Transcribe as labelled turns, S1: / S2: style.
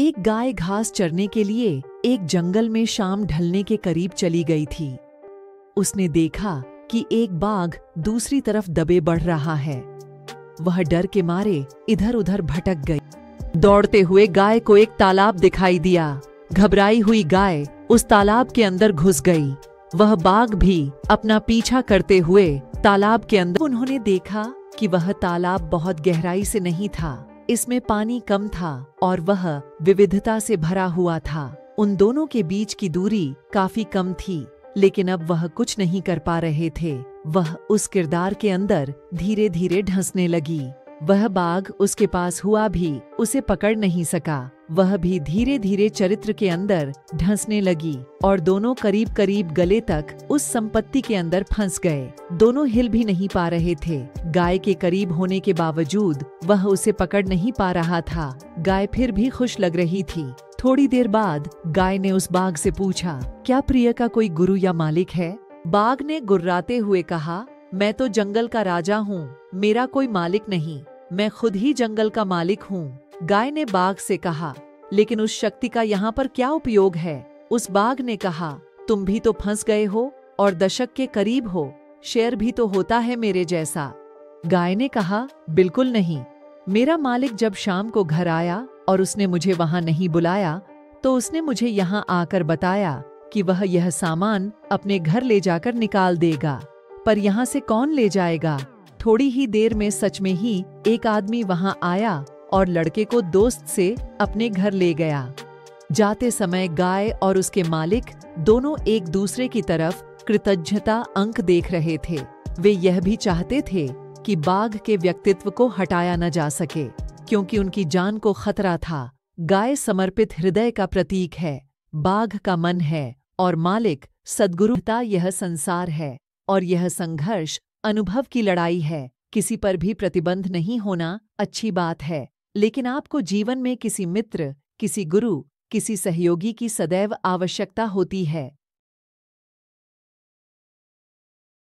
S1: एक गाय घास चरने के लिए एक जंगल में शाम ढलने के करीब चली गई थी। उसने देखा कि एक बाघ दूसरी तरफ दबे बढ़ रहा है। वह डर के मारे इधर उधर भटक गई। दौड़ते हुए गाय को एक तालाब दिखाई दिया। घबराई हुई गाय उस तालाब के अंदर घुस गई। वह बाघ भी अपना पीछा करते हुए तालाब के अंदर। उन्होंने देखा कि वह तालाब बहुत गहराई से नहीं था, इसमें पानी कम था और वह विविधता से भरा हुआ था। उन दोनों के बीच की दूरी काफी कम थी, लेकिन अब वह कुछ नहीं कर पा रहे थे। वह उस किरदार के अंदर धीरे धीरे ढंसने लगी। वह बाघ उसके पास हुआ भी उसे पकड़ नहीं सका। वह भी धीरे धीरे चरित्र के अंदर ढंसने लगी और दोनों करीब करीब गले तक उस संपत्ति के अंदर फंस गए। दोनों हिल भी नहीं पा रहे थे। गाय के करीब होने के बावजूद वह उसे पकड़ नहीं पा रहा था। गाय फिर भी खुश लग रही थी। थोड़ी देर बाद गाय ने उस बाघ से पूछा, क्या प्रिय का कोई गुरु या मालिक है? बाघ ने गुर्राते हुए कहा, मैं तो जंगल का राजा हूँ, मेरा कोई मालिक नहीं, मैं खुद ही जंगल का मालिक हूँ। गाय ने बाघ से कहा, लेकिन उस शक्ति का यहाँ पर क्या उपयोग है? उस बाघ ने कहा, तुम भी तो फंस गए हो और दशक के करीब हो, शेर भी तो होता है मेरे जैसा। गाय ने कहा, बिल्कुल नहीं। मेरा मालिक जब शाम को घर आया और उसने मुझे वहां नहीं बुलाया, तो उसने मुझे यहाँ आकर बताया कि वह यह सामान अपने घर ले जाकर निकाल देगा। पर यहाँ से कौन ले जाएगा? थोड़ी ही देर में सच में ही एक आदमी वहां आया और लड़के को दोस्त से अपने घर ले गया। जाते समय गाय और उसके मालिक दोनों एक दूसरे की तरफ कृतज्ञता अंक देख रहे थे। वे यह भी चाहते थे कि बाघ के व्यक्तित्व को हटाया न जा सके, क्योंकि उनकी जान को खतरा था। गाय समर्पित हृदय का प्रतीक है, बाघ का मन है और मालिक सद्गुरुता। यह संसार है और यह संघर्ष अनुभव की लड़ाई है। किसी पर भी प्रतिबंध नहीं होना अच्छी बात है, लेकिन आपको जीवन में किसी मित्र, किसी गुरु, किसी सहयोगी की सदैव आवश्यकता होती है।